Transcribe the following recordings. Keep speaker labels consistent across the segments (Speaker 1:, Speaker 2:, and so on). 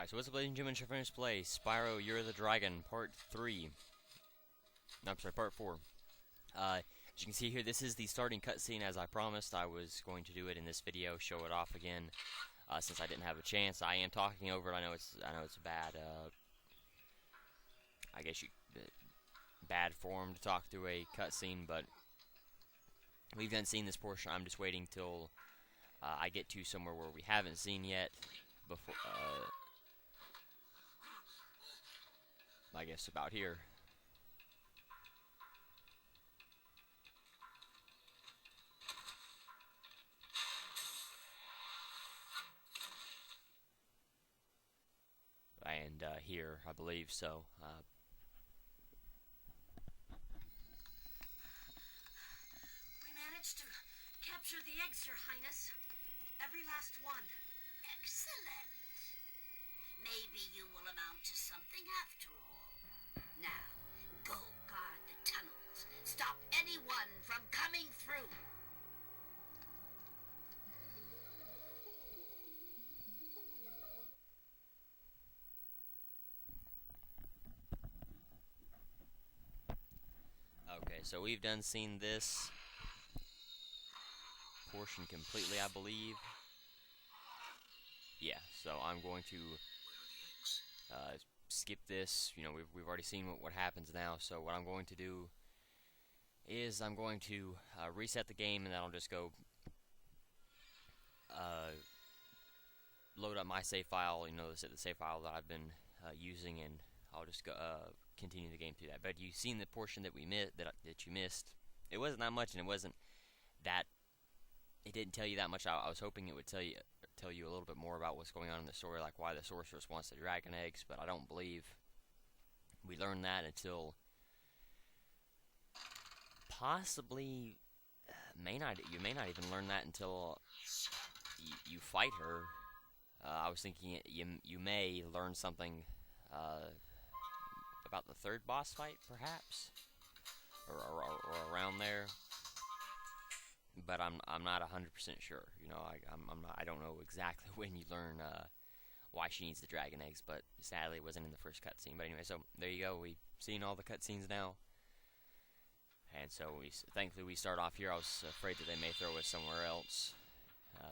Speaker 1: Alright, so what's up, ladies and gentlemen? ChuckfinleLP Play Spyro, You're the Dragon, Part 3. No, I'm sorry, Part 4. As you can see here, this is the starting cutscene. As I promised, I was going to do it in this video, show it off again. Since I didn't have a chance, I am talking over it. I know it's bad. I guess bad form to talk through a cutscene, but we've done seen this portion. I'm just waiting till I get to somewhere where we haven't seen yet before. I guess about here. And here, I believe so.
Speaker 2: We managed to capture the eggs, Your Highness. Every last one.
Speaker 3: Excellent. Maybe you will amount to something after all. Now, go guard the tunnels. Stop anyone from coming through.
Speaker 1: Okay, so we've done seen this portion completely, I believe. Yeah, so I'm going to skip this. You know, we've already seen what happens now. So what I'm going to do is I'm going to reset the game, and then I'll just go load up my save file. You know, the save file that I've been using, and I'll just go continue the game through that. But you've seen the portion that we that you missed. It wasn't that much, and it wasn't that. It didn't tell you that much. I was hoping it would tell you a little bit more about what's going on in the story, like why the sorceress wants the dragon eggs. But I don't believe we learned that until possibly you may not even learn that until you fight her. I was thinking you may learn something about the third boss fight, perhaps, or around there. But I'm not 100% sure. You know, I don't know exactly when you learn why she needs the dragon eggs. But sadly, it wasn't in the first cutscene. But anyway, so there you go. We've seen all the cutscenes now, and so thankfully we start off here. I was afraid that they may throw us somewhere else,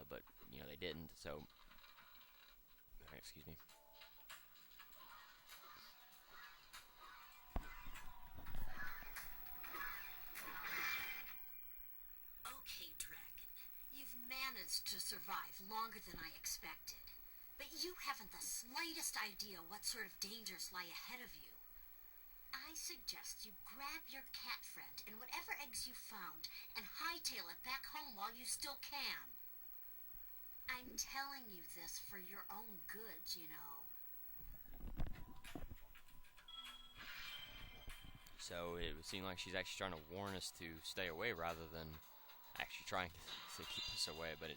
Speaker 1: but you know they didn't. So, excuse me.
Speaker 2: Managed to survive longer than I expected. But you haven't the slightest idea what sort of dangers lie ahead of you. I suggest you grab your cat friend and whatever eggs you found and hightail it back home while you still can. I'm telling you this for your own good, you know.
Speaker 1: So it would seem like she's actually trying to warn us to stay away rather than actually trying to keep us away, but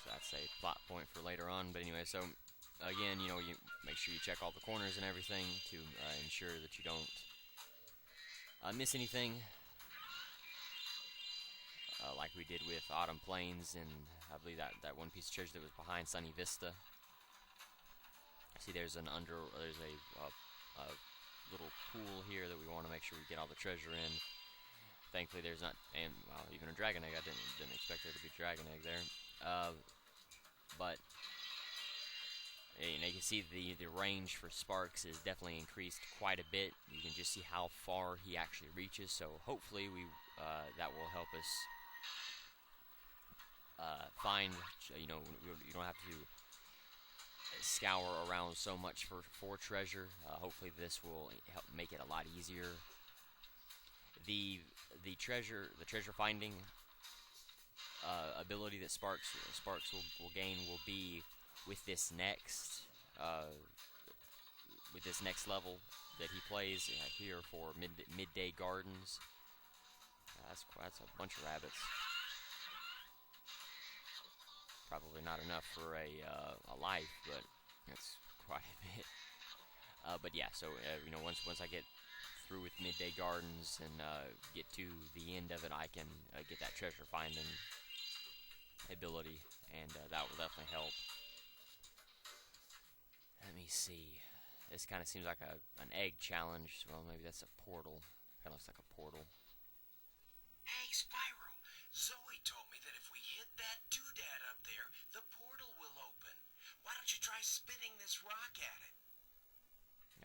Speaker 1: so that's a plot point for later on. But anyway, so again, you know, you make sure you check all the corners and everything to ensure that you don't miss anything, like we did with Autumn Plains, and I believe that one piece of treasure that was behind Sunny Vista. See, there's a little pool here that we want to make sure we get all the treasure in. Thankfully, there's not, and well, even a dragon egg. I didn't expect there to be a dragon egg there. But you know, you can see the range for Sparks is definitely increased quite a bit. You can just see how far he actually reaches. So hopefully, that will help us find. You know, you don't have to scour around so much for treasure. Hopefully, this will help make it a lot easier. The treasure finding ability that Sparks will gain will be with this next level that he plays here for Midday Gardens. That's a bunch of rabbits. Probably not enough for a life, but that's quite a bit. But yeah, so you know, once I get through with Midday Gardens and get to the end of it, I can get that treasure finding ability, and that will definitely help. see. This kind of seems like an egg challenge. Well, maybe that's a portal. Kind of looks like a portal.
Speaker 4: Hey, Spyro. Zoe told me that if we hit that doodad up there, the portal will open. Why don't you try spitting this rock at it?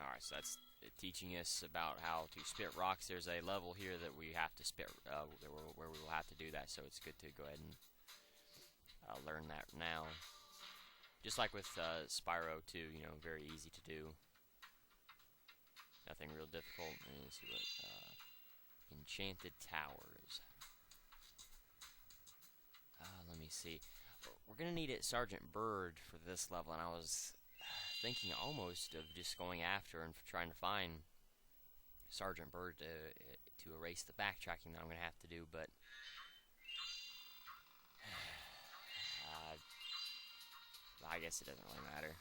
Speaker 1: Alright, so that's teaching us about how to spit rocks. There's a level here that we have to spit, where we will have to do that, so it's good to go ahead and learn that now. Just like with Spyro 2, you know, very easy to do. Nothing real difficult. Let's see what, Enchanted Towers. Let me see. We're gonna need it Sergeant Bird for this level, and I was thinking almost of just going after and trying to find Sergeant Bird to erase the backtracking that I'm gonna have to do, but I guess it doesn't really matter.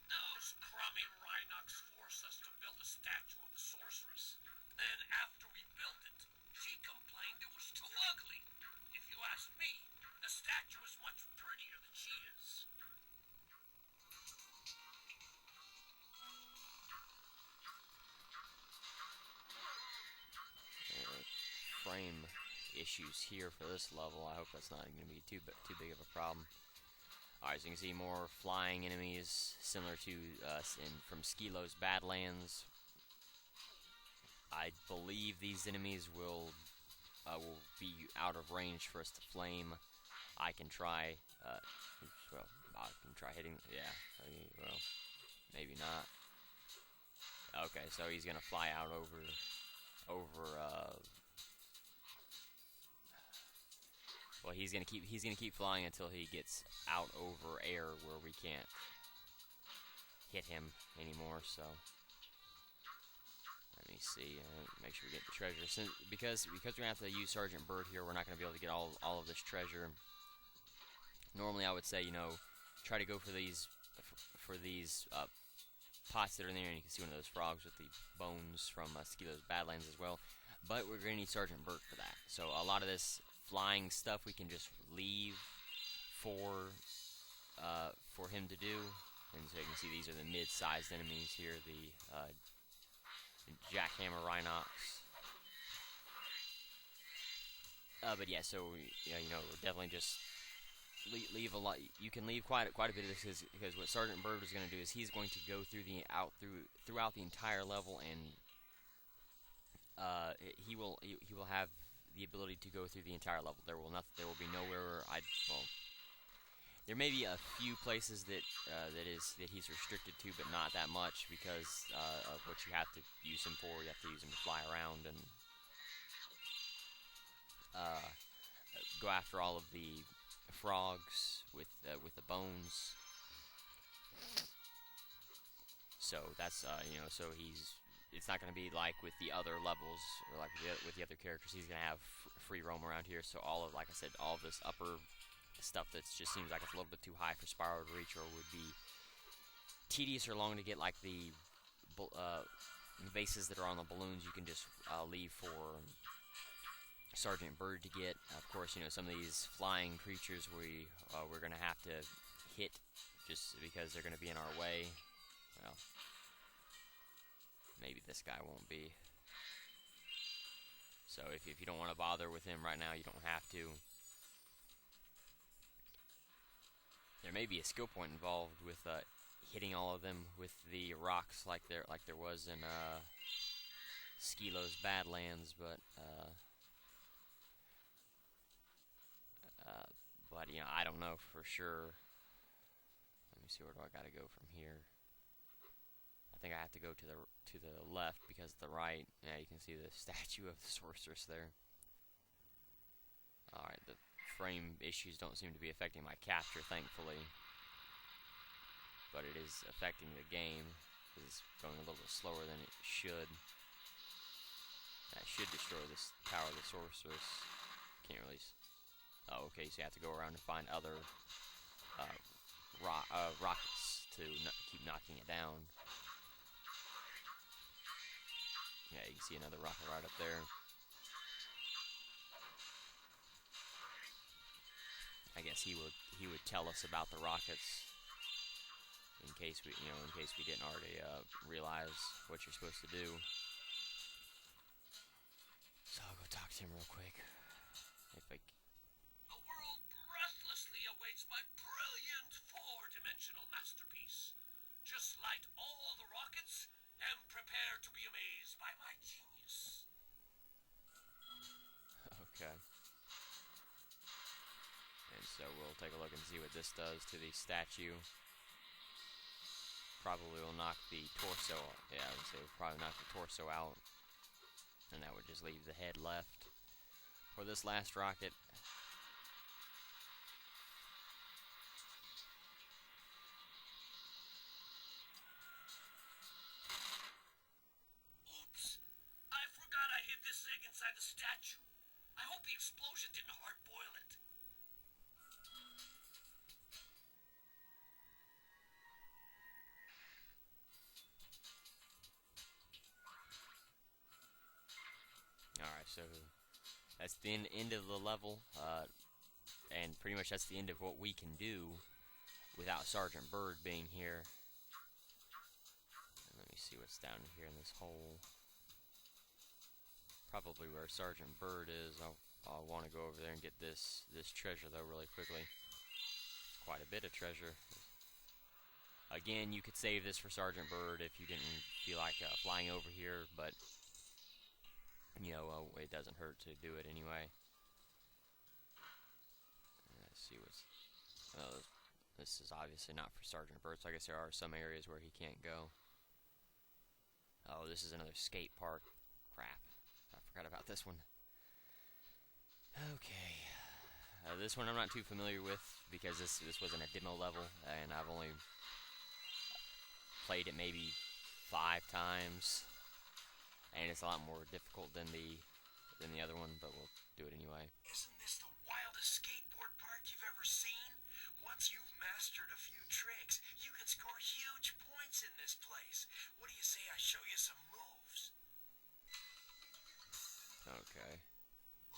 Speaker 4: Those crummy Rhinox forced us to build a statue of the sorceress. Then, after we built it, she complained it was too ugly. If you ask me, the statue is much prettier than she is.
Speaker 1: Frame issues here for this level. I hope that's not going to be too big of a problem. Alright, so you can see more flying enemies, similar to from Skilo's Badlands. I believe these enemies will be out of range for us to flame. I can try, well, I can try hitting, yeah, well, maybe not. Okay, so he's gonna fly out over, well, he's gonna keep flying until he gets out over air where we can't hit him anymore. So let me see, make sure we get the treasure. Because we're gonna have to use Sergeant Bird here, we're not gonna be able to get all of this treasure. Normally, I would say, you know, try to go for these pots that are in there, and you can see one of those frogs with the bones from Skilo's Badlands as well. But we're gonna need Sergeant Bird for that. So a lot of this flying stuff we can just leave for him to do. And so you can see these are the mid-sized enemies here, the Jackhammer Rhinox. But yeah, so you know, definitely just leave a lot. You can leave quite a bit of this because what Sergeant Bird is going to do is he's going to go throughout the entire level, and he will have the ability to go through the entire level. There will be nowhere there may be a few places that he's restricted to, but not that much because of what you have to use him for. You have to use him to fly around and go after all of the frogs with the bones. So that's you know, so it's not going to be like with the other levels or like with the other characters. He's going to have free roam around here. So like I said, all of this upper stuff that just seems like it's a little bit too high for Spyro to reach, or would be tedious or long to get, like the bases that are on the balloons, you can just leave for Sergeant Bird to get. Of course, you know, some of these flying creatures we're going to have to hit just because they're going to be in our way. Well, maybe this guy won't be. So if you don't want to bother with him right now, you don't have to. There may be a skill point involved with hitting all of them with the rocks like there was in Skilo's Badlands, but you know, I don't know for sure. Let me see, where do I gotta go from here? I think I have to go to the left because the right, yeah, you can see the statue of the sorceress there. Alright, the frame issues don't seem to be affecting my capture, thankfully. But it is affecting the game because it's going a little bit slower than it should. That should destroy this Tower of the Sorceress. Can't really. Oh, okay, so you have to go around and find other rockets to keep knocking it down. Yeah, you can see another rocket right up there. I guess he would tell us about the rockets. in case we didn't already realize what you're supposed to do. So I'll go talk to him real quick. If I
Speaker 4: The world breathlessly awaits my brilliant four-dimensional masterpiece. Just light all the rockets and prepare to be amazed by my genius.
Speaker 1: Okay. And so we'll take a look and see what this does to the statue. Probably will knock the torso. Yeah, so probably knock the torso out, and that would just leave the head left for this last rocket.
Speaker 4: Oops! I forgot I hid this egg inside the statue. I hope the explosion didn't hard-boil it.
Speaker 1: Alright, so that's the end of the level, and pretty much that's the end of what we can do without Sergeant Bird being here. And let me see what's down here in this hole. Probably where Sergeant Bird is. I'll want to go over there and get this treasure though really quickly. It's quite a bit of treasure. Again, you could save this for Sergeant Bird if you didn't feel like flying over here, but you know, it doesn't hurt to do it anyway. Let's see what's... Oh, this is obviously not for Sergeant Bird, so I guess there are some areas where he can't go. Oh, this is another skate park. Crap. I forgot about this one. Okay. This one I'm not too familiar with because this wasn't a demo level, and I've only played it maybe 5 times, and it's a lot more difficult than the other one, but we'll do it anyway.
Speaker 4: Isn't this the wildest skateboard park you've ever seen? Once you've mastered a few tricks, you can score huge points in this place. What do you say I show you some moves?
Speaker 1: Okay.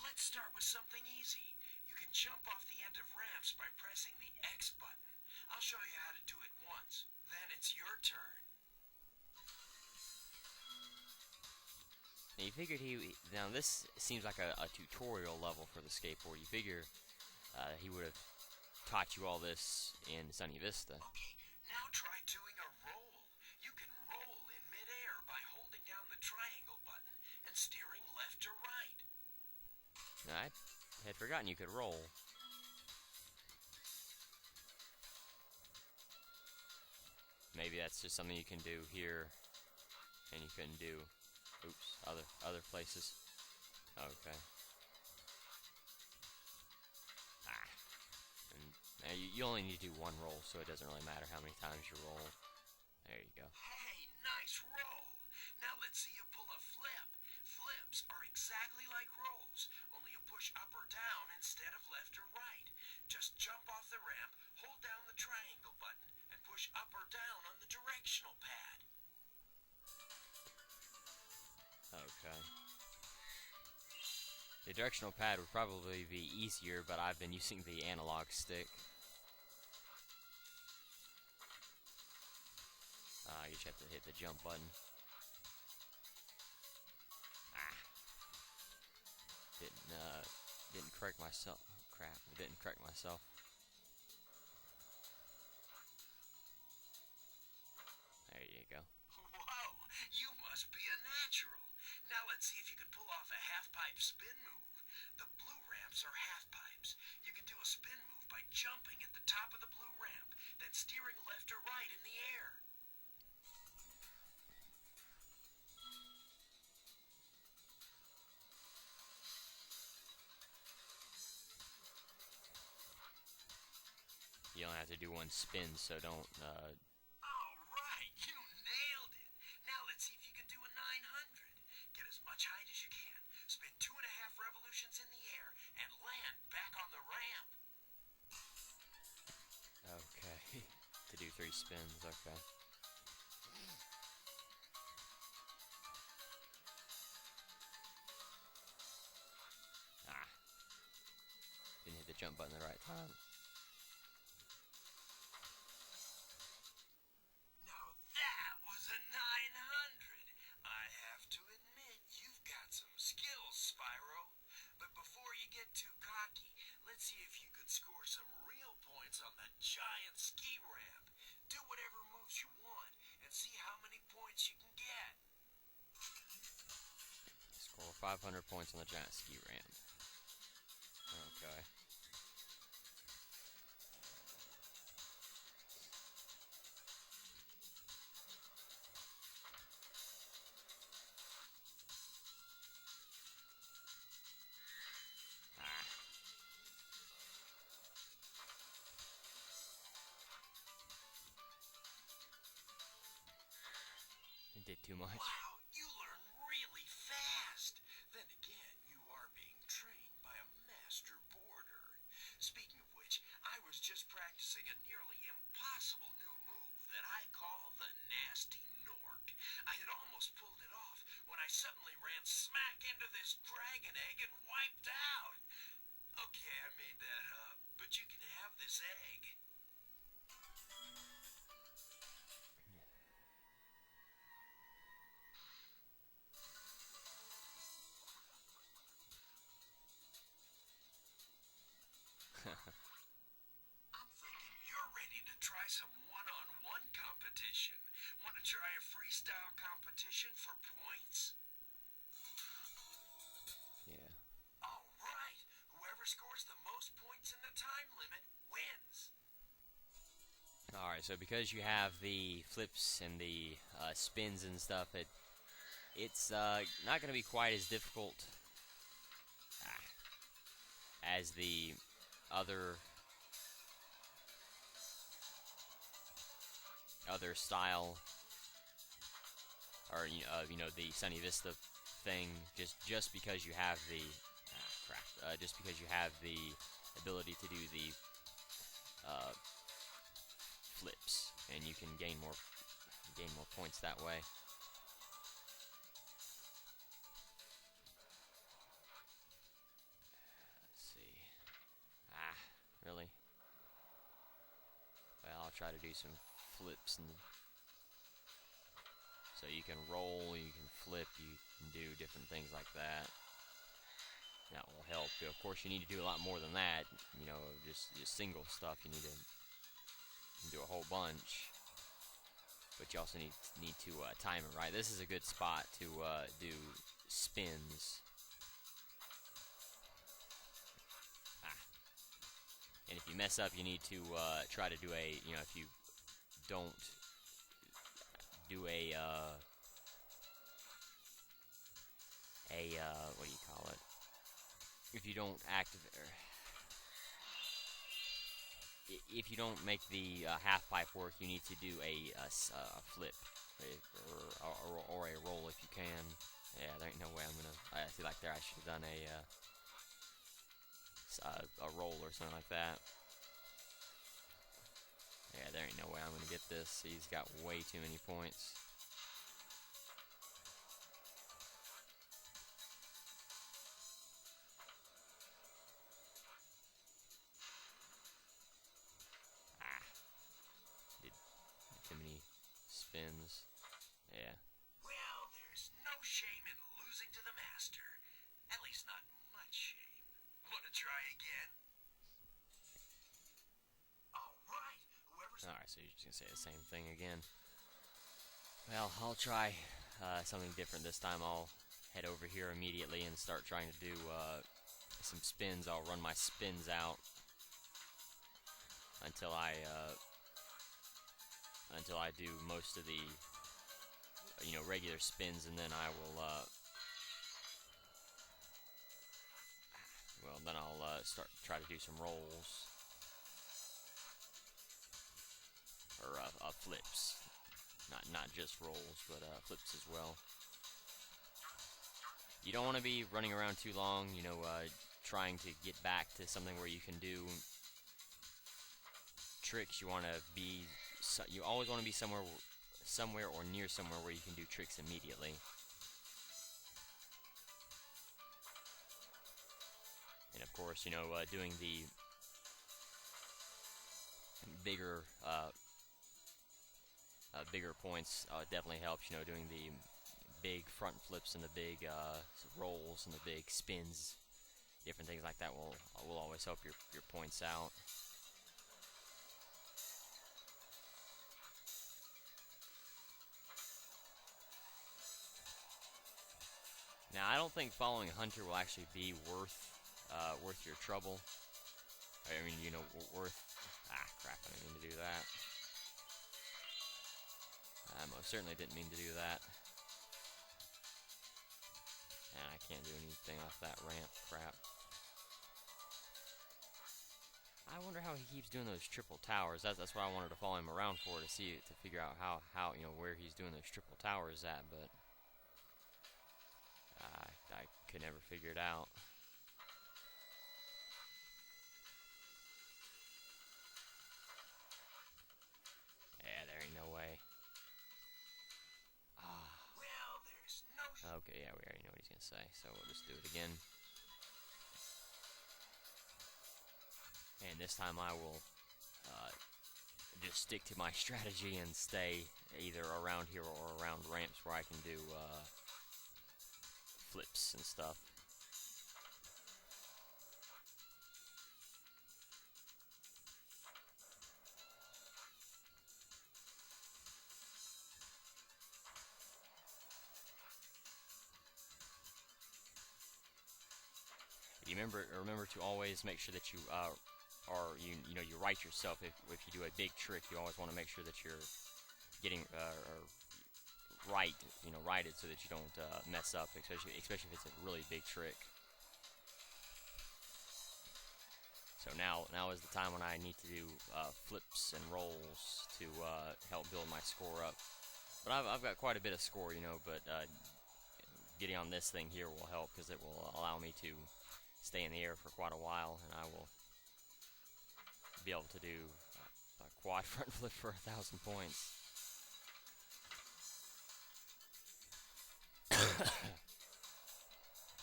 Speaker 4: Let's start with something easy. You can jump off the end of ramps by pressing the X button. I'll show you how to do it once. Then it's your turn.
Speaker 1: Now you figured now this seems like a tutorial level for the skateboard. You figure he would have taught you all this in Sunny Vista.
Speaker 4: Okay, now try doing a roll. You can roll in midair by holding down the triangle button and steering left or right.
Speaker 1: I had forgotten you could roll. Maybe that's just something you can do here, and you couldn't do, oops, other places. Okay. And you only need to do one roll, so it doesn't really matter how many times you roll. There you go.
Speaker 4: Hey, nice roll. Now let's see you pull a flip. Flips are exactly like rolls, only you push up or down instead of left or right. Just jump off the ramp, hold down the triangle button, and push up or down on the directional pad.
Speaker 1: Okay. The directional pad would probably be easier, but I've been using the analog stick. You just have to hit the jump button. Didn't correct myself. Crap, I didn't correct myself. There you go.
Speaker 4: Whoa, you must be a natural. Now let's see if you can pull off a half-pipe spin move. The blue ramps are half-pipes. You can do a spin move by jumping at the top of the blue ramp, then steering left or right in the air.
Speaker 1: You don't have to do one spin, so don't,
Speaker 4: All right, you nailed it. Now let's see if you can do a 900. Get as much height as you can. Spin 2.5 revolutions in the air and land back on the ramp.
Speaker 1: okay. To do 3 spins, okay. Didn't hit the jump button the right time.
Speaker 4: giant ski ramp. Do whatever moves you want and see how many points you can get.
Speaker 1: Score 500 points on the giant ski ramp. Okay. Did too much.
Speaker 4: Wow, you learn really fast. Then again, you are being trained by a master boarder. Speaking of which, I was just practicing a nearly impossible new move that I call the Nasty Nork. I had almost pulled it off when I suddenly ran smack into this dragon egg and wiped out. Okay, I made that up, but you can have this egg. I'm thinking you're ready to try some one-on-one competition. Want to try a freestyle competition for points?
Speaker 1: Yeah.
Speaker 4: All right. Whoever scores the most points in the time limit wins.
Speaker 1: Alright, so because you have the flips and the spins and stuff, it's not going to be quite as difficult as the other style, or the Sunny Vista thing. Just because you have the just because you have the ability to do the flips, and you can gain more points that way. Let's see. Really? Well, I'll try to do some flips, and so you can roll, you can flip, you can do different things like that. That will help. Of course, you need to do a lot more than that. Just single stuff. You need to do a whole bunch, but you also need to time it right. This is a good spot to do spins. And if you mess up, you need to try to do if you don't do a what do you call it? If you don't if you don't make the half pipe work, you need to do a flip or a roll if you can. Yeah, there ain't no way I'm gonna. I see, like there, I should have done a roll or something like that. Yeah, there ain't no way I'm gonna get this. He's got way too many points. Did too many spins. Yeah.
Speaker 4: Well, there's no shame in losing to the master. At least not much shame. Want to try again? Alright,
Speaker 1: Alright, so you're just gonna say the same thing again. Well, I'll try something different this time. I'll head over here immediately and start trying to do some spins. I'll run my spins out until I do most of the regular spins, and then I will then I'll try to do some rolls or flips. Not just rolls, but flips as well. You don't want to be running around too long, trying to get back to something where you can do tricks. You always want to be somewhere or near somewhere where you can do tricks immediately. And of course, doing the bigger points definitely helps. Doing the big front flips and the big rolls and the big spins, different things like that will always help your points out. Now, I don't think following Hunter will actually be worth your trouble. I mean, you know, worth... Ah, crap, I didn't mean to do that. I most certainly didn't mean to do that. And I can't do anything off that ramp, crap. I wonder how he keeps doing those triple towers. That's what I wanted to follow him around for, to figure out how you know, where he's doing those triple towers at, but I could never figure it out. Yeah, there ain't no way.
Speaker 4: Well, there's no...
Speaker 1: Okay, yeah, we already know what he's gonna say, so we'll just do it again. And this time I will just stick to my strategy and stay either around here or around ramps where I can do flips and stuff. You remember to always make sure that you you know, you right yourself. If you do a big trick, you always want to make sure that you're getting right, you know, righted, so that you don't mess up, especially if it's a really big trick. So now is the time when I need to do flips and rolls to help build my score up. But I've got quite a bit of score, you know, but getting on this thing here will help, because it will allow me to stay in the air for quite a while, and I will be able to do a quad front flip for 1,000 points.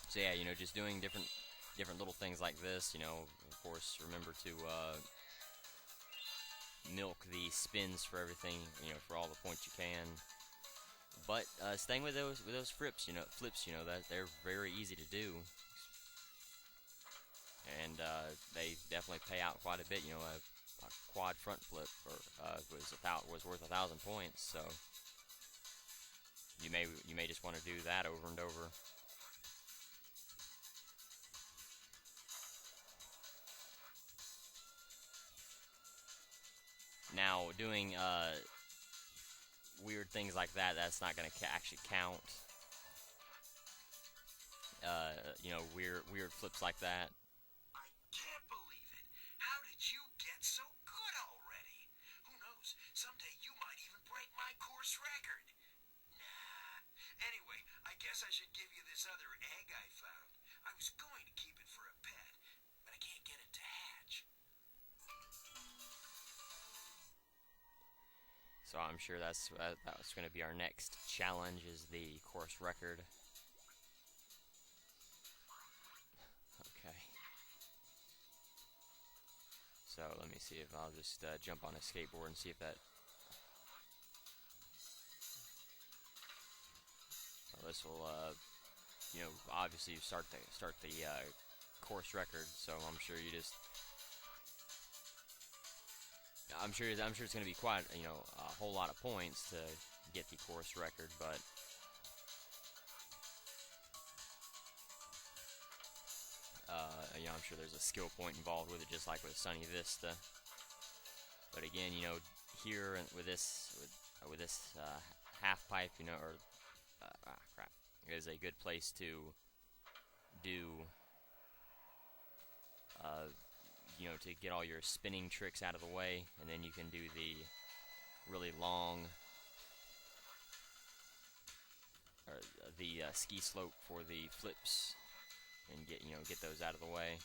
Speaker 1: So yeah, you know, just doing different little things like this, you know. Of course, remember to milk the spins for everything, you know, for all the points you can. But staying with those flips, you know, that they're very easy to do, and they definitely pay out quite a bit. You know, a quad front flip was worth 1,000 points, so you may just want to do that over and over. Now, doing weird things like that's not going to actually count. You know, weird flips like that.
Speaker 4: I can't believe it. How did you get so good already? Who knows? Someday you might even break my course record. Nah. Anyway, I guess I should give you this other egg I found. I was going to keep it for a pet, but I can't get it to hatch.
Speaker 1: So I'm sure that's going to be our next challenge, is the course record. Okay. So let me see if I'll just jump on a skateboard and see if that... Well, this will, you know, obviously start the course record. So I'm sure you just... I'm sure it's going to be quite, you know, a whole lot of points to get the course record, but you know, I'm sure there's a skill point involved with it, just like with Sunny Vista. But again, you know, here with this half pipe, you know, or crap, is a good place to do. You know, to get all your spinning tricks out of the way, and then you can do the really long, or the ski slope for the flips, and get those out of the way.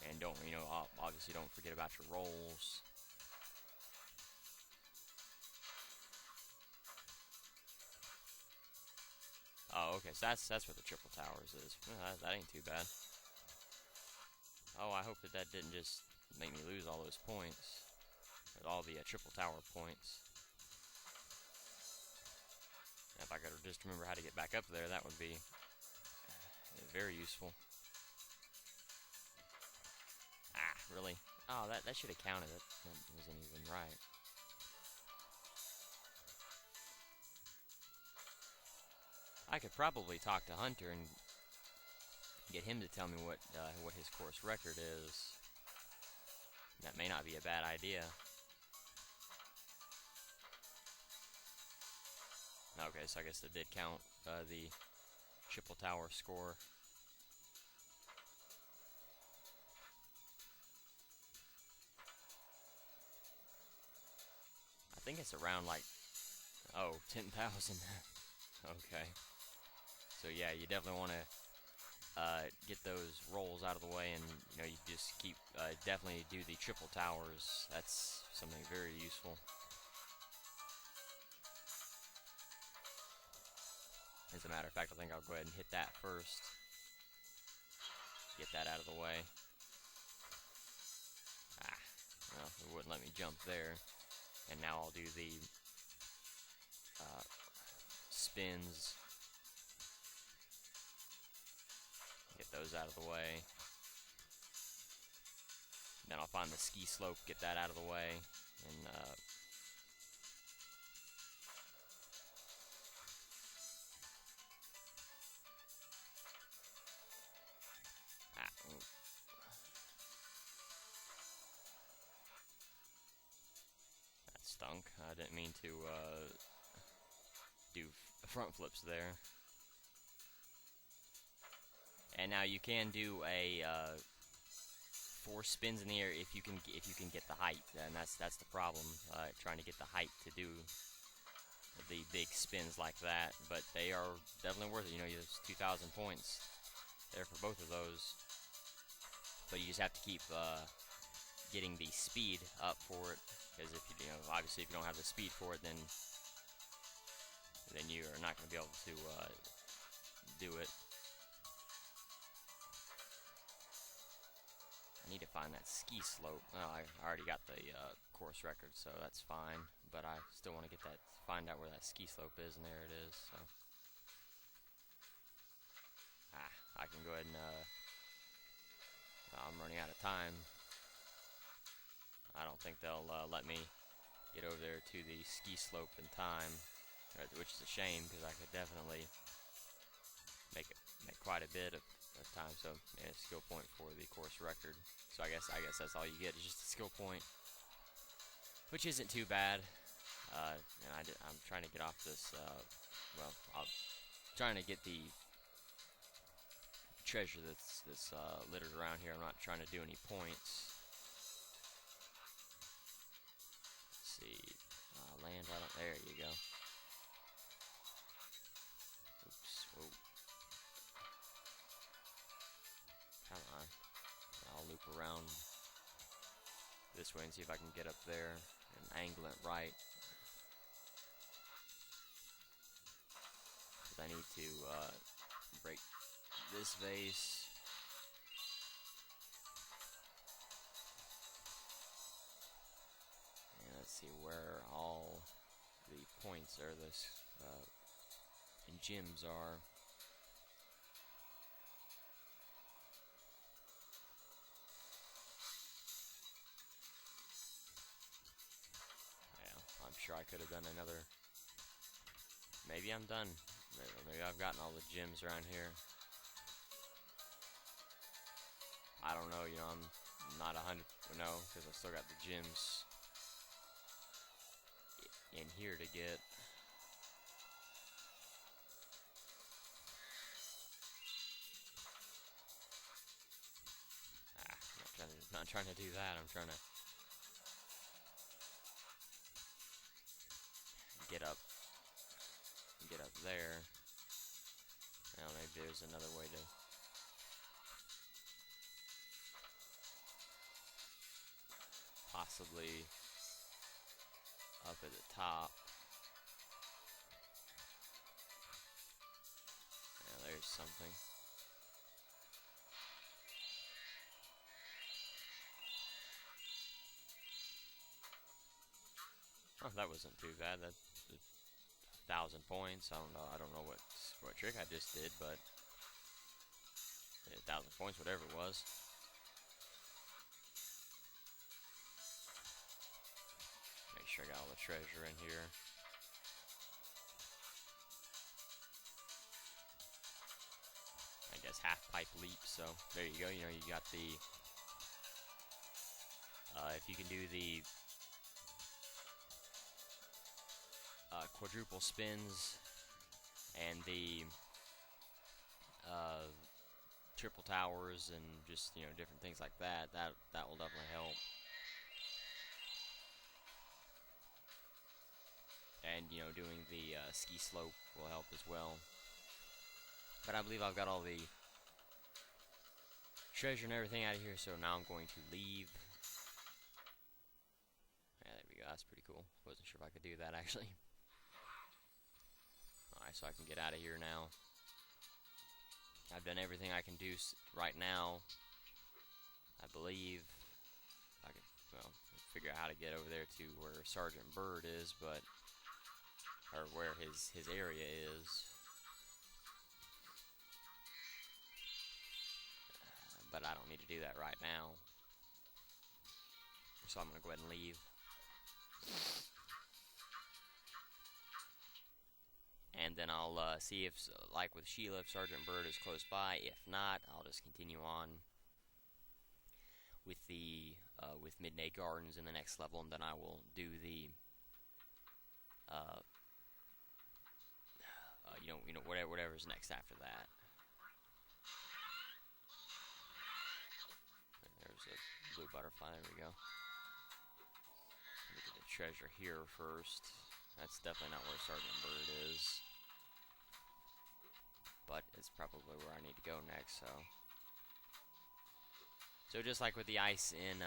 Speaker 1: And don't, you know, obviously don't forget about your rolls. Oh, okay, so that's what the triple towers is. That ain't too bad. Oh, I hope that didn't just make me lose all those points. All the triple tower points. If I could just remember how to get back up there, that would be very useful. Ah, really? Oh, that should have counted. That wasn't even right. I could probably talk to Hunter and get him to tell me what his course record is. That may not be a bad idea. Okay, so I guess it did count the triple tower score. I think it's around like, 10,000. Okay. So yeah, you definitely want to get those rolls out of the way, and you just keep definitely do the triple towers. That's something very useful. As a matter of fact, I think I'll go ahead and hit that first. Get that out of the way. Well, it wouldn't let me jump there. And now I'll do the spins. Get those out of the way. Then I'll find the ski slope, get that out of the way, and that stunk. I didn't mean to do front flips there. And now you can do a 4 spins in the air if you can get the height, and that's the problem. Trying to get the height to do the big spins like that, but they are definitely worth it. There's 2,000 points there for both of those, but you just have to keep getting the speed up for it, because if obviously if you don't have the speed for it, then you are not going to be able to do it. I need to find that ski slope. Well, I already got the course record, so that's fine. But I still want to find out where that ski slope is, and there it is. So, I can go ahead and. I'm running out of time. I don't think they'll let me get over there to the ski slope in time, which is a shame, because I could definitely make quite a bit of time. So, a skill point for the course record. So I guess that's all you get, is just a skill point, which isn't too bad. And I'm trying to get off this. I'm trying to get the treasure that's littered around here. I'm not trying to do any points. Let's see, land out. There you go. Oops. Whoa. Come on. I'll loop around this way and see if I can get up there and angle it right. Because I need to break this vase. And let's see where all the points or the gems are. I'm sure I could have done another. Maybe I'm done. Maybe I've gotten all the gems around here. I don't know. I'm not 100. No, because I still got the gems in here to get. I'm not trying to do that. I'm trying to get up there. Now maybe there's another way to. Possibly up at the top. Yeah, there's something. Oh, that wasn't too bad. That's 1,000 points. I don't know what trick I just did, but 1,000 points, whatever it was. Make sure I got all the treasure in here. half pipe leap. So there you go. You know, you got the if you can do the quadruple spins and the triple towers and just, you know, different things like that, that will definitely help. And, you know, doing the ski slope will help as well. But I believe I've got all the treasure and everything out of here, so now I'm going to leave. Yeah, there we go. That's pretty cool. Wasn't sure if I could do that, actually. Alright, so I can get out of here now. I've done everything I can do right now. I believe I can, well, figure out how to get over there to where Sergeant Bird is, but or where his area is. But I don't need to do that right now. So I'm gonna go ahead and leave. And then I'll see if, like with Sheila, if Sergeant Bird is close by. If not, I'll just continue on with the with Midnight Gardens in the next level, and then I will do the you know whatever's next after that. There's a blue butterfly. There we go. Look at the treasure here first. That's definitely not where Sergeant Bird is, but it's probably where I need to go next. So just like with the ice in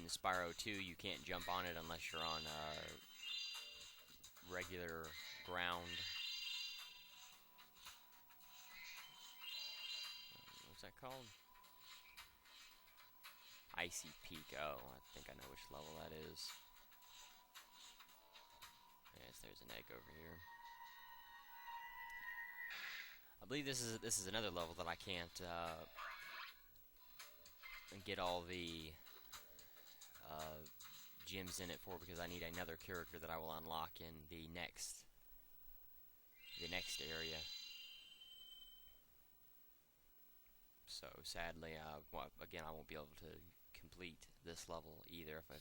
Speaker 1: Spyro 2, you can't jump on it unless you're on regular ground. What's that called? Icy Peak. Oh, I think I know which level that is. Yes, there's an egg over here. I believe this is another level that I can't get all the gems in it for, because I need another character that I will unlock in the next area. So sadly, again, I won't be able to complete this level either. If I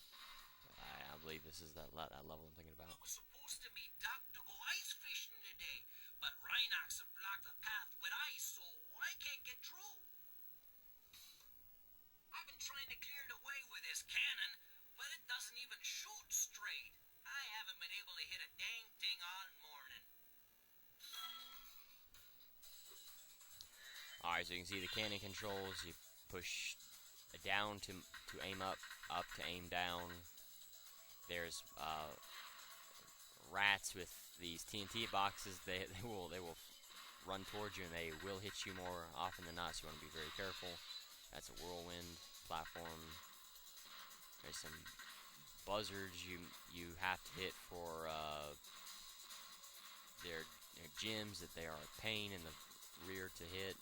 Speaker 1: believe this is that level I'm thinking about.
Speaker 4: I was supposed to meet Doug to go ice fishing today, but Rhinox have blocked the path with ice, so I can't get through. I've been trying to clear the way with this cannon, but it doesn't even shoot straight. I haven't been able to hit a dang thing all morning.
Speaker 1: Alright, so you can see the cannon controls. You push down to aim up to aim down. There's rats with these TNT boxes. They will run towards you, and they will hit you more often than not, so you want to be very careful. That's a whirlwind platform. There's some buzzards you have to hit for their gems that they are a pain in the rear to hit.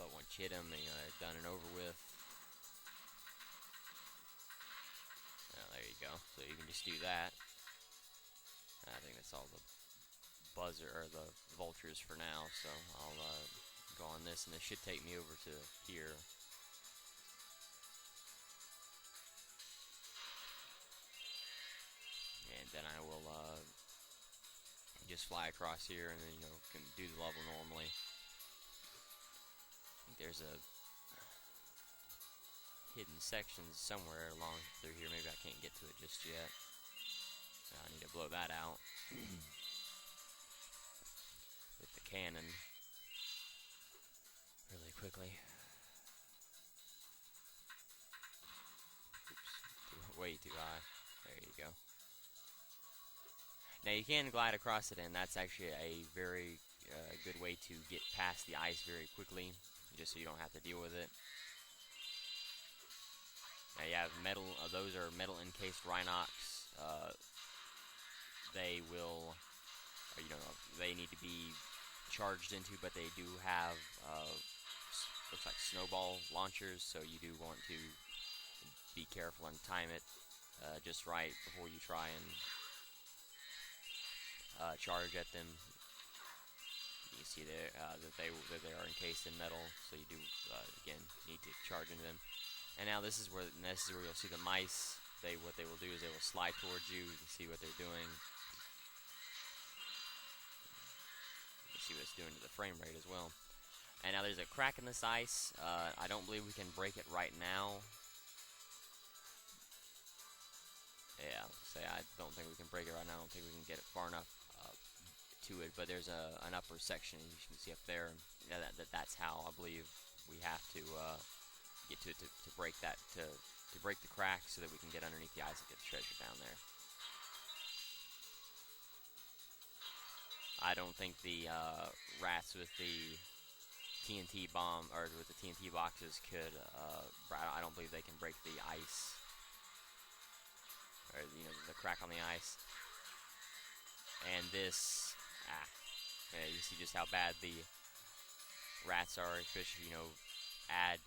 Speaker 1: But once you hit them, you know, they're done and over with. Oh, there you go. So you can just do that. I think that's all the the vultures for now. So I'll go on this, and this should take me over to here. And then I will just fly across here, and then, you know, can do the level normally. I think there's a hidden section somewhere along through here. Maybe I can't get to it just yet. I need to blow that out with the cannon really quickly. Oops, way too high. There you go. Now you can glide across it, and that's actually a very good way to get past the ice very quickly, just so you don't have to deal with it. Now you have metal, those are metal encased Rhinox. They will, you know, they need to be charged into, but they do have, looks like snowball launchers, so you do want to be careful and time it just right before you try and charge at them. You see there that they are encased in metal, so you do again need to charge into them. And now this is where you'll see the mice. What they will do is they will slide towards you. You can see what they're doing. You can see what it's doing to the frame rate as well. And now there's a crack in this ice. I don't believe we can break it right now. Yeah, I don't think we can break it right now. I don't think we can get it far enough to it. But there's an upper section, you can see up there. That's how I believe we have to get to it to break that to break the crack, so that we can get underneath the ice and get the treasure down there. I don't think the rats with the TNT bomb or with the TNT boxes could. I don't believe they can break the ice, or the crack on the ice. And this, yeah, you see just how bad the rats are, especially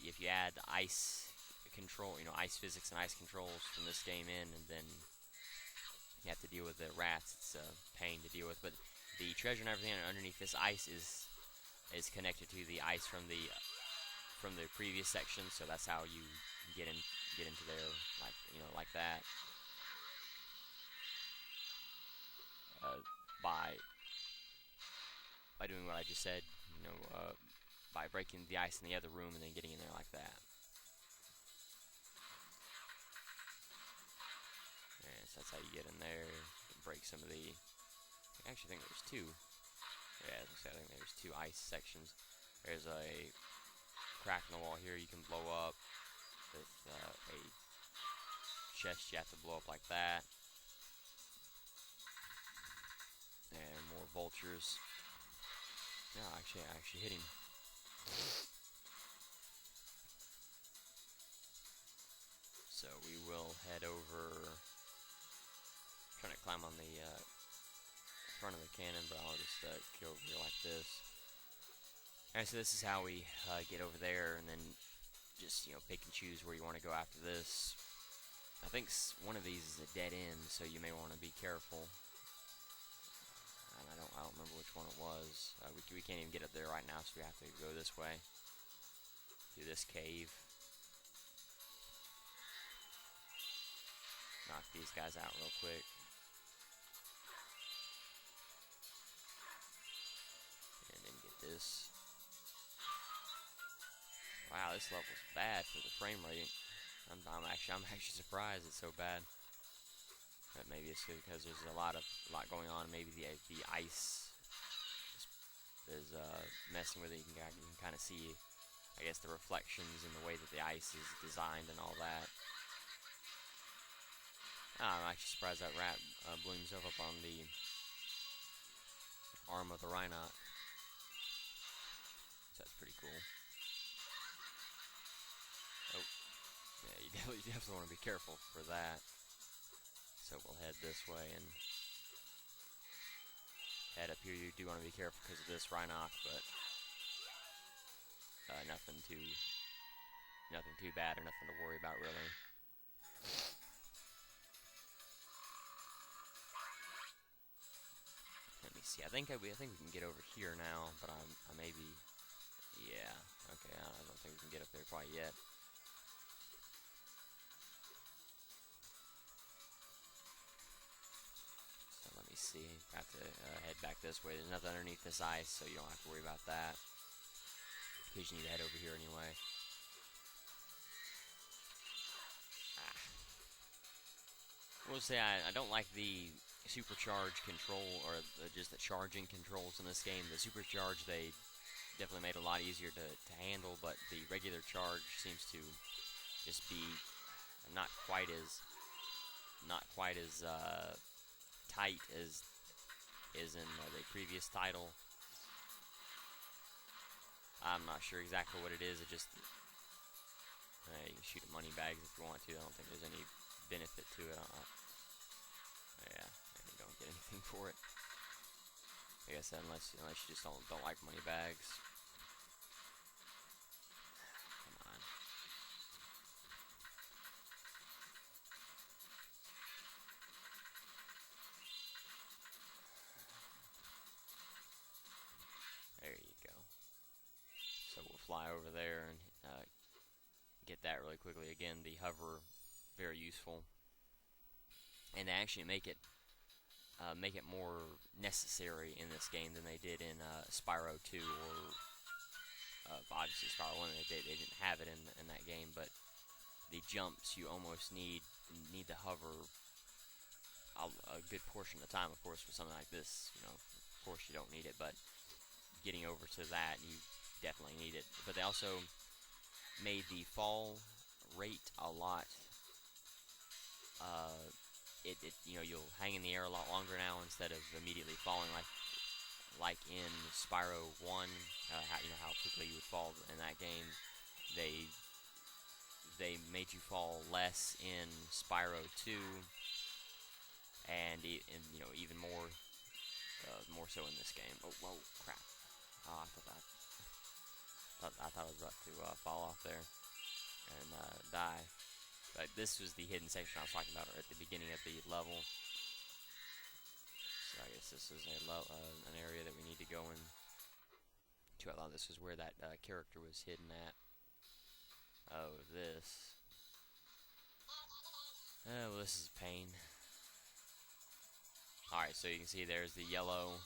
Speaker 1: if you add ice control, ice physics and ice controls from this game in, and then you have to deal with the rats. It's a pain to deal with, but the treasure and everything underneath this ice is connected to the ice from the previous section, so that's how you get into there, like that. By doing what I just said, by breaking the ice in the other room and then getting in there like that. And so that's how you get in there. You can break some of the. I actually think there's two. Yeah, I think there's two ice sections. There's a crack in the wall here you can blow up with a chest you have to blow up like that. And more vultures. No, actually, I actually hit him. So we will head over. I'm trying to climb on the front of the cannon, but I'll just go over here like this. Alright, so this is how we get over there, and then just pick and choose where you want to go after this. I think one of these is a dead end, so you may want to be careful. And I don't remember which one it was. We can't even get up there right now, so we have to go this way through this cave. Knock these guys out real quick. And then get this. Wow, this level's bad for the frame rate. I'm actually surprised it's so bad. But maybe it's because there's a lot going on. Maybe the ice is messing with it. You can kind of see, I guess, the reflections in the way that the ice is designed and all that. I'm actually surprised that rat blew himself up on the arm of the rhinoc. So that's pretty cool. Oh, yeah, you definitely want to be careful for that. So we'll head this way and head up here. You do want to be careful because of this rhinoc, but nothing too bad or nothing to worry about really. Let me see. I think we can get over here now, but I may be. Yeah. Okay. I don't think we can get up there quite yet. See, have to head back this way. There's nothing underneath this ice, so you don't have to worry about that. Because you need to head over here anyway. We'll say I don't like the supercharge control, or just the charging controls in this game. The supercharge, they definitely made it a lot easier to handle, but the regular charge seems to just be not quite as tight as is in the previous title. I'm not sure exactly what it is. It just you can shoot at money bags if you want to. I don't think there's any benefit to it. Yeah, and you don't get anything for it. I guess unless you just don't like money bags. Come on. that really quickly. Again, the hover, very useful, and they actually make it more necessary in this game than they did in Spyro 2 or obviously Spyro 1. They didn't have it in that game, but the jumps you almost need to hover a good portion of the time. Of course, with something like this, of course you don't need it, but getting over to that, you definitely need it. But they also made the fall rate a lot. You'll hang in the air a lot longer now instead of immediately falling like in Spyro 1. How quickly you would fall in that game. They made you fall less in Spyro 2, and even more so in this game. Oh, whoa, crap! Oh, I thought I was about to fall off there and die. But this was the hidden section I was talking about at the beginning of the level. So I guess this is an area that we need to go into. I thought this was where that character was hidden at. Oh, this. Oh, well, this is pain. Alright, so you can see there's the yellow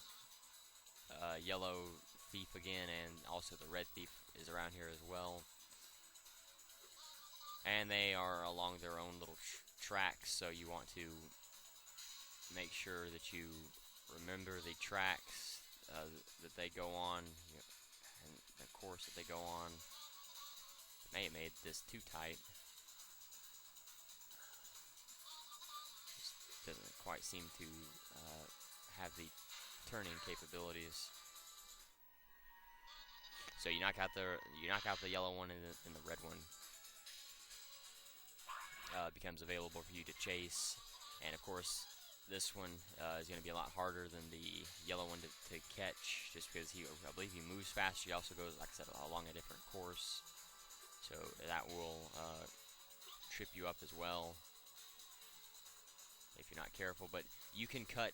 Speaker 1: thief again, and also the red thief is around here as well. And they are along their own little tracks, so you want to make sure that you remember the tracks that they go on, and the course that they go on. May have made this too tight. Just doesn't quite seem to have the turning capabilities. So you knock out the yellow one, and the red one becomes available for you to chase. And of course, this one is going to be a lot harder than the yellow one to catch, just because I believe he moves faster. He also goes, like I said, along a different course, so that will trip you up as well if you're not careful. But you can cut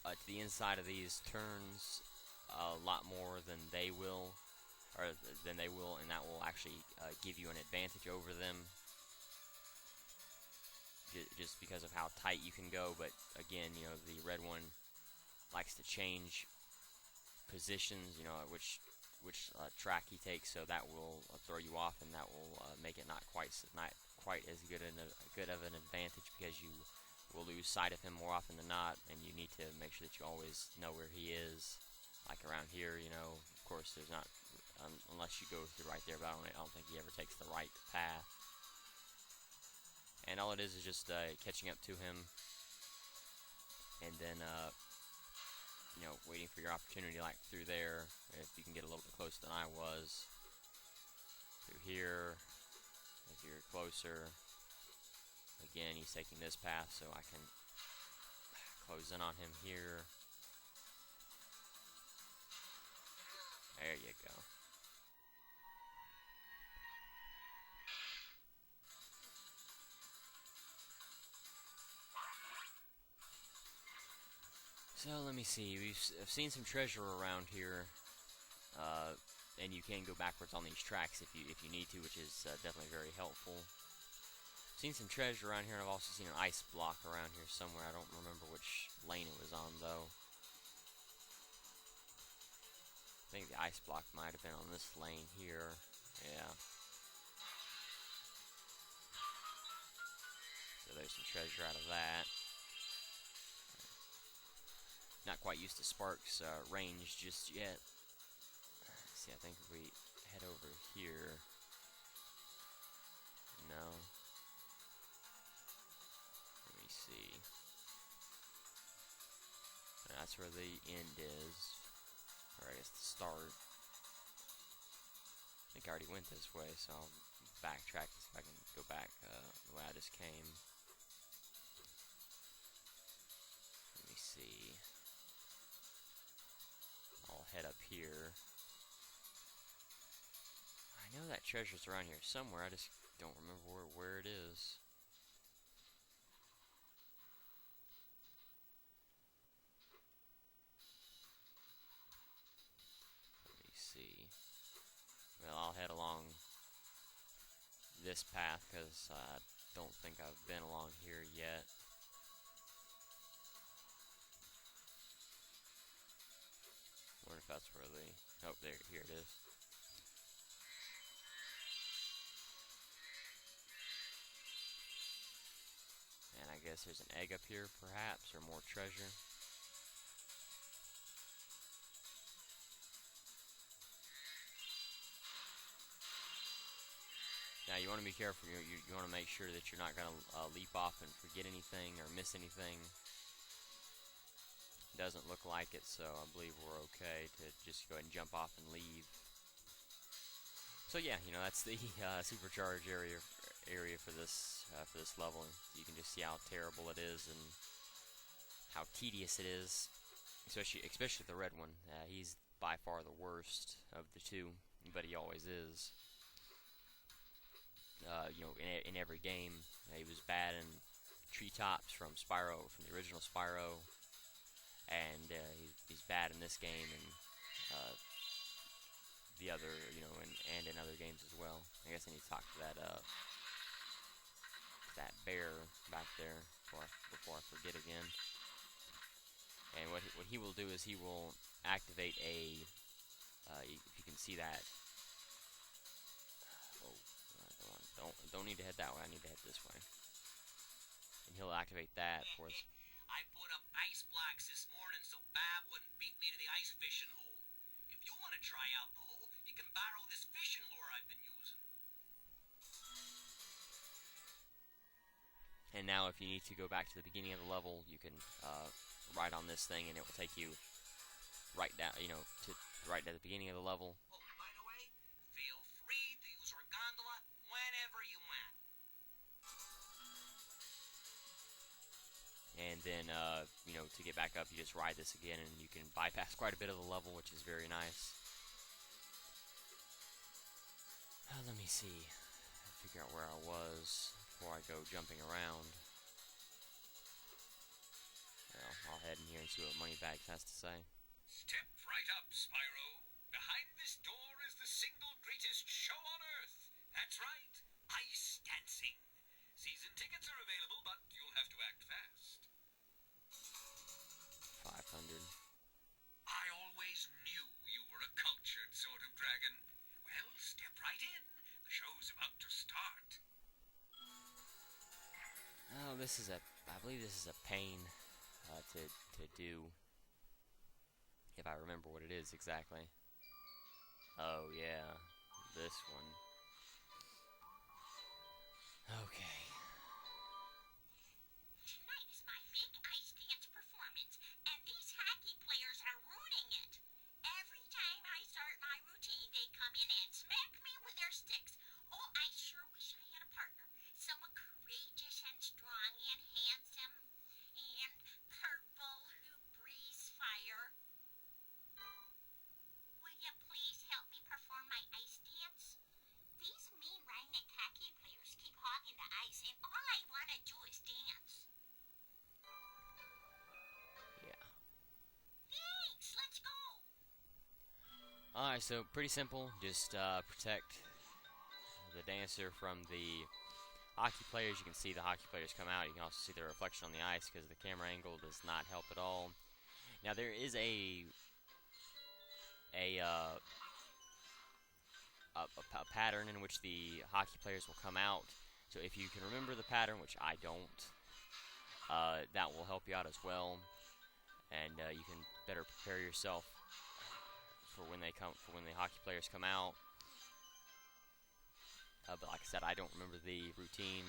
Speaker 1: to the inside of these turns a lot more than they will, and that will actually give you an advantage over them, just because of how tight you can go. But again, the red one likes to change positions, which track he takes, so that will throw you off, and that will make it not quite as good of an advantage, because you will lose sight of him more often than not, and you need to make sure that you always know where he is. Like around here, of course, there's not, unless you go through right there, but I don't think he ever takes the right path. And all it is just catching up to him, and then waiting for your opportunity, like through there, if you can get a little bit closer than I was. Through here, if you're closer. Again, he's taking this path, so I can close in on him here. There you go. So let me see. I've seen some treasure around here, and you can go backwards on these tracks if you need to, which is definitely very helpful. Seen some treasure around here, and I've also seen an ice block around here somewhere. I don't remember which lane it was on, though. I think the ice block might have been on this lane here. Yeah. So there's some treasure out of that. Not quite used to Spark's range just yet. Let's see, I think if we head over here. No. Let me see. That's where the end is. Or I guess the start. I think I already went this way, so I'll backtrack and see if I can go back the way I just came. Let me see. I'll head up here. I know that treasure's around here somewhere, I just don't remember where it is. Let me see. Well, I'll head along this path because I don't think I've been along here yet. Wonder if that's where the... Oh, here it is. And I guess there's an egg up here, perhaps, or more treasure. Now you want to be careful. You want to make sure that you're not going to leap off and forget anything or miss anything. Doesn't look like it, so I believe we're okay to just go ahead and jump off and leave. So yeah, you know, that's the supercharge area for this level. You can just see how terrible it is and how tedious it is, especially the red one. He's by far the worst of the two, but he always is. You know, in every game, he was bad in Treetops from Spyro, from the original Spyro, and he's bad in this game and the other, you know, and in other games as well. I guess I need to talk to that bear back there before I forget again. And what he will do is he will activate a, if you can see that. Don't need to head that way. I need to head this way. And he'll activate that for us.
Speaker 4: I put up ice blocks this morning so Bob wouldn't beat me to the ice fishing hole. If you want to try out the hole, you can borrow this fishing lure I've been using.
Speaker 1: And now if you need to go back to the beginning of the level, you can ride on this thing and it will take you right down, you know, to right at the beginning of the level.
Speaker 4: Oh, by the way, feel free to use our gondola whenever you want.
Speaker 1: And then, you know, to get back up, you just ride this again, and you can bypass quite a bit of the level, which is very nice. Let me see. Figure out where I was before I go jumping around. Well, I'll head in here and see what Moneybags has to say.
Speaker 4: Step right up, Spyro. Behind this door is the single greatest show on Earth. That's right, ice dancing. Season tickets are available, but you'll have to act fast.
Speaker 1: 500.
Speaker 4: I always knew you were a cultured sort of dragon. Well, step right in. The show's about to start.
Speaker 1: Oh, I believe this is a pain to do. If I remember what it is exactly. Oh yeah, this one. Okay.
Speaker 3: Tonight is my big ice dance performance, and these hockey players are ruining it. Every time I start my routine, they come in and smack me with their sticks. Oh, I sure wish I had a partner. Someone courageous and strong and handsome and purple who breathes fire. Will you please help me perform my ice dance? These mean redneck hockey players keep hogging the ice, and all I want to do is dance.
Speaker 1: Yeah.
Speaker 3: Thanks, let's go.
Speaker 1: Alright, so pretty simple. Just protect the dancer from the hockey players. You can see the hockey players come out. You can also see their reflection on the ice because the camera angle does not help at all. Now there is a pattern in which the hockey players will come out. So if you can remember the pattern, which I don't, that will help you out as well, and you can better prepare yourself for when the hockey players come out. But like I said, I don't remember the routine,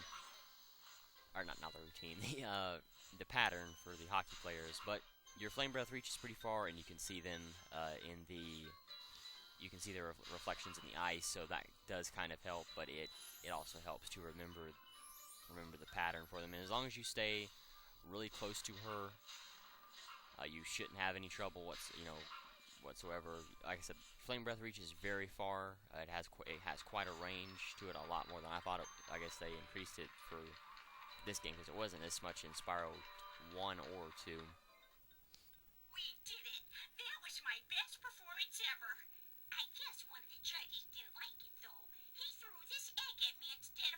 Speaker 1: or not the routine, the pattern for the hockey players. But your flame breath reaches pretty far, and you can see them you can see their reflections in the ice, so that does kind of help. But it also helps to remember the pattern for them. And as long as you stay really close to her, you shouldn't have any trouble whatsoever. Like I said, flame breath reaches very far. It has quite a range to it, a lot more than I thought. I guess they increased it for this game because it wasn't as much in Spyro 1 or 2.
Speaker 3: We did it. That was my best performance ever. I guess one of the judges didn't like it, though. He threw this egg at me instead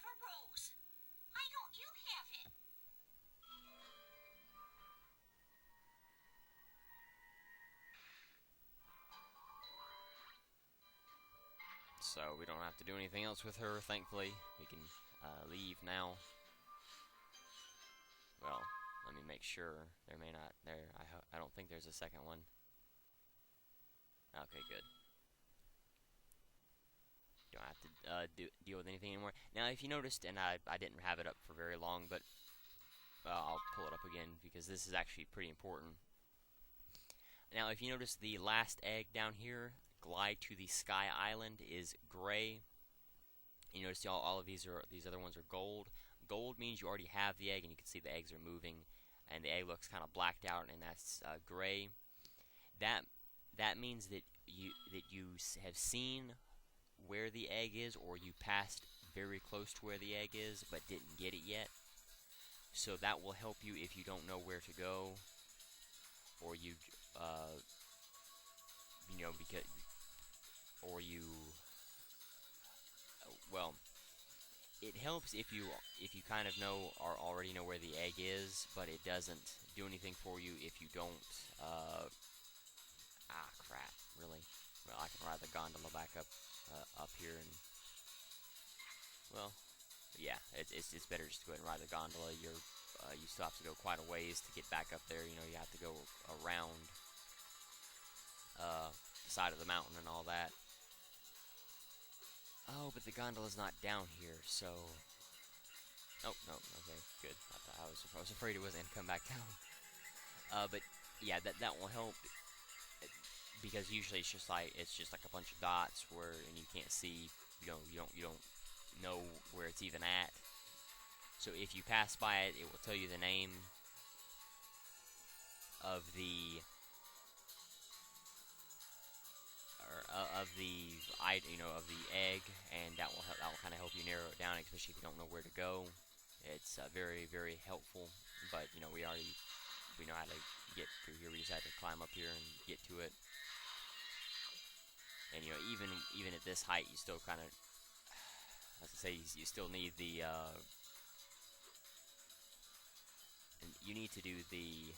Speaker 1: So we don't have to do anything else with her, thankfully. We can leave now. Well, let me make sure. There may not. I don't think there's a second one. Okay, good. Don't have to deal with anything anymore. Now, if you noticed, and I didn't have it up for very long, but I'll pull it up again because this is actually pretty important. Now, if you notice, the last egg down here, glide to the sky island, is gray. You notice all of these other ones are gold. Gold means you already have the egg, and you can see the eggs are moving, and the egg looks kind of blacked out, and that's gray. That means that you have seen where the egg is, or you passed very close to where the egg is, but didn't get it yet. So that will help you if you don't know where to go, or you well, it helps if you kind of already know where the egg is, but it doesn't do anything for you if you don't. Crap! Really? Well, I can ride the gondola back up here, and well, yeah, it's better just to go ahead and ride the gondola. You still have to go quite a ways to get back up there. You know, you have to go around the side of the mountain and all that. Oh, but the gondola's not down here, so. Oh no, okay, good. I was afraid it wasn't gonna come back down. But yeah, that will help because usually it's just like a bunch of dots and you can't see. You don't know where it's even at. So if you pass by it, it will tell you the name of the egg, and that will kind of help you narrow it down, especially if you don't know where to go. It's very, very helpful. But we know how to get through here. We just have to climb up here and get to it. And even at this height, you still kind of, as I say, you still need the. And you need to do the.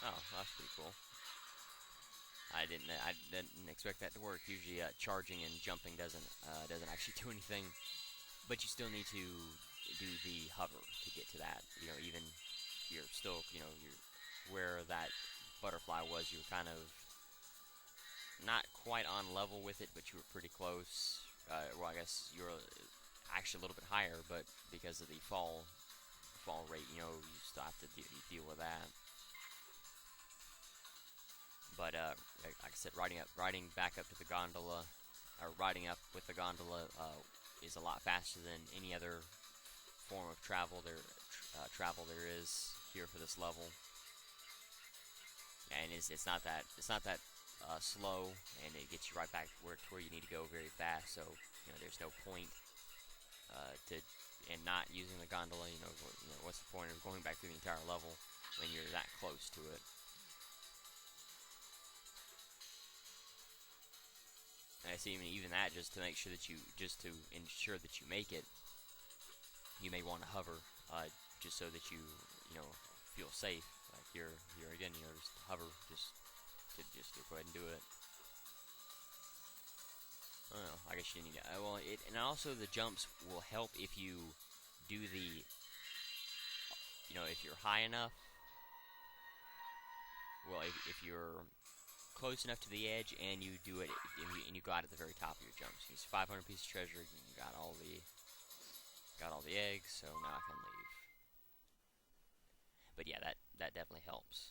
Speaker 1: Oh, that's pretty cool. I didn't expect that to work. Usually, charging and jumping doesn't actually do anything, but you still need to do the hover to get to that. Even you're still, you're where that butterfly was. You were kind of not quite on level with it, but you were pretty close. Well, I guess you were actually a little bit higher, but because of the fall rate, you still have to deal with that. But like I said, riding back up to the gondola, or riding up with the gondola, is a lot faster than any other form of travel there is here for this level. And it's not that slow, and it gets you right back to where you need to go very fast. So there's no point in not using the gondola. What's the point of going back through the entire level when you're that close to it? And I see even that, just to ensure that you make it, you may want to hover, just so that you feel safe. Like here again, just hover, just to go ahead and do it. I don't know. I guess you need to. And also the jumps will help if you do the. If you're high enough. Well, if you're close enough to the edge and you do it, and you go out at the very top of your jumps. Use 500 pieces of treasure. You got all the eggs, so now I can leave. But yeah, that definitely helps.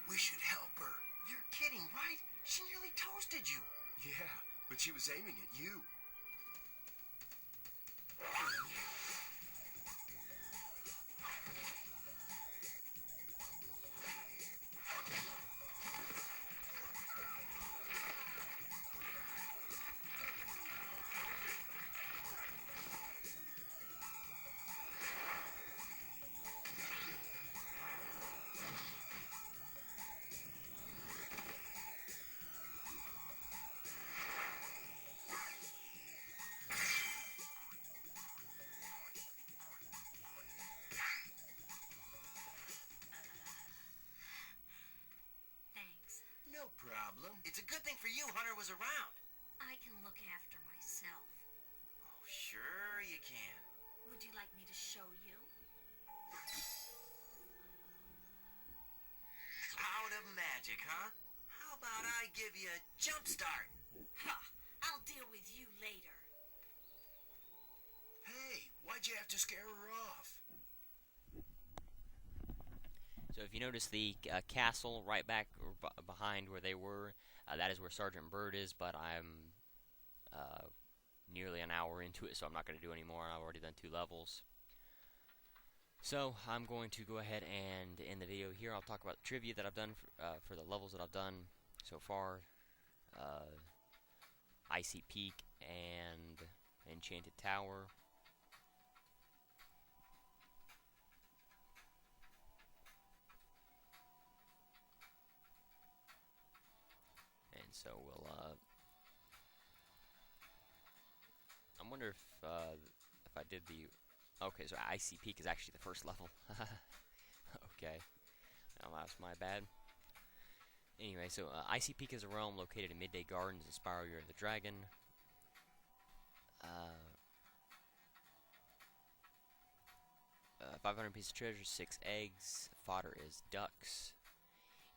Speaker 5: We should help her. You're kidding, right? She nearly toasted you.
Speaker 6: Yeah, but she was aiming at you.
Speaker 5: around.
Speaker 2: I can look after myself.
Speaker 5: Oh, sure you can.
Speaker 2: Would you like me to show you?
Speaker 5: Out of magic, huh? How about I give you a jump start?
Speaker 2: Ha! I'll deal with you later.
Speaker 6: Hey, why'd you have to scare her off?
Speaker 1: So if you notice the castle right back behind where they were, that is where Sergeant Bird is, but I'm nearly an hour into it, so I'm not going to do any more. I've already done 2 levels. So I'm going to go ahead and end the video here. I'll talk about the trivia that I've done for the levels that I've done so far. Icy Peak and Enchanted Tower. And so we'll I wonder if I did the... Okay, so Icy Peak is actually the first level. Okay. Well, that's my bad. Anyway, so Icy Peak is a realm located in Midday Gardens in Spyro, Year of the Dragon. 500 pieces of treasure, 6 eggs. Fodder is ducks.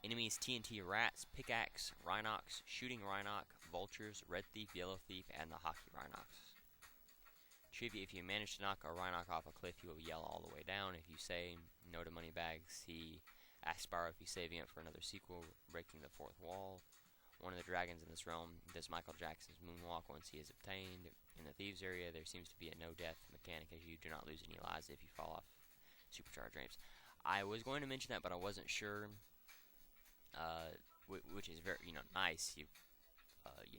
Speaker 1: Enemies TNT rats, pickaxe, Rhinox, shooting Rhinox, vultures, red thief, yellow thief, and the hockey Rhinox. Trivia: if you manage to knock a Rhinox off a cliff, he will yell all the way down. If you say no to money bags, he asks Spyro if he's saving it for another sequel, breaking the 4th wall. One of the dragons in this realm does Michael Jackson's moonwalk once he is obtained. In the thieves area, there seems to be a no-death mechanic, as you do not lose any lives if you fall off supercharged ramps. I was going to mention that, but I wasn't sure. Which is very, nice. You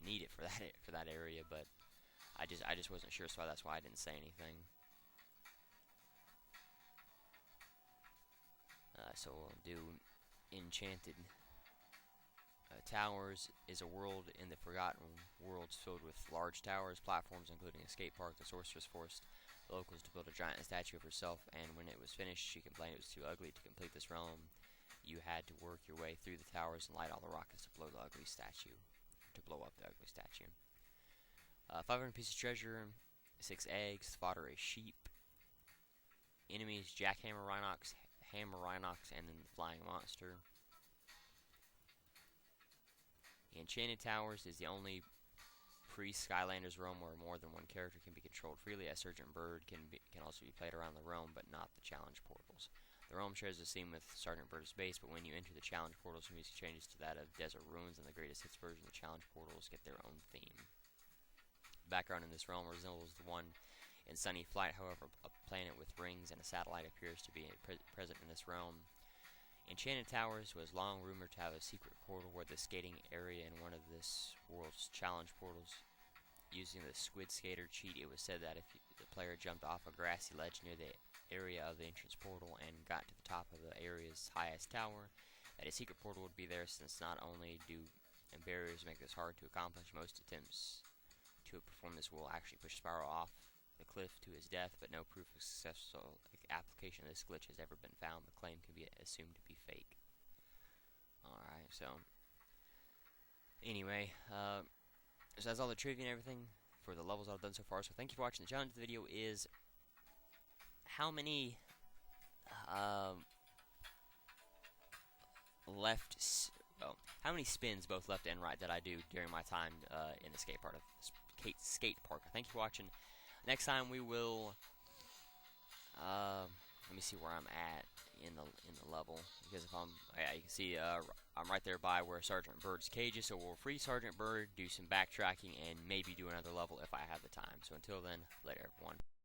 Speaker 1: need it for that area, but I just wasn't sure, so that's why I didn't say anything. So we'll do Enchanted Towers is a world in the Forgotten Worlds filled with large towers, platforms, including a skate park. The sorceress forced the locals to build a giant statue of herself, and when it was finished, she complained it was too ugly. To complete this realm, you had to work your way through the towers and light all the rockets to blow the ugly statue. To blow up the ugly statue. 500 pieces of treasure, 6 eggs, fodder is sheep. Enemies jackhammer Rhinox, hammer Rhinox, and then the flying monster. Enchanted Towers is the only pre-Skylanders realm where more than one character can be controlled freely, as Sergeant Bird can also be played around the realm, but not the challenge portals. The realm shares a scene with Sergeant Bird's base, but when you enter the challenge portals, the music changes to that of Desert Ruins, and the greatest hits version of the challenge portals get their own theme. The background in this realm resembles the one in Sunny Flight, however, a planet with rings and a satellite appears to be present in this realm. Enchanted Towers was long rumored to have a secret portal where the skating area in one of this world's challenge portals. Using the Squid Skater cheat, it was said that if the player jumped off a grassy ledge near the area of the entrance portal and got to the top of the area's highest tower, that a secret portal would be there, since not only do barriers make this hard to accomplish, most attempts to perform this will actually push Spyro off the cliff to his death, but no proof of successful application of this glitch has ever been found. The claim can be assumed to be fake. Alright, so anyway, so that's all the trivia and everything for the levels I've done so far. So thank you for watching. The challenge of the video is how many how many spins, both left and right, did I do during my time in the skate park. Thank you for watching. Next time we will let me see where I'm at in the level, because if you can see I'm right there by where Sergeant Bird's cage is, so we'll free Sergeant Bird, do some backtracking, and maybe do another level if I have the time. So until then, later everyone.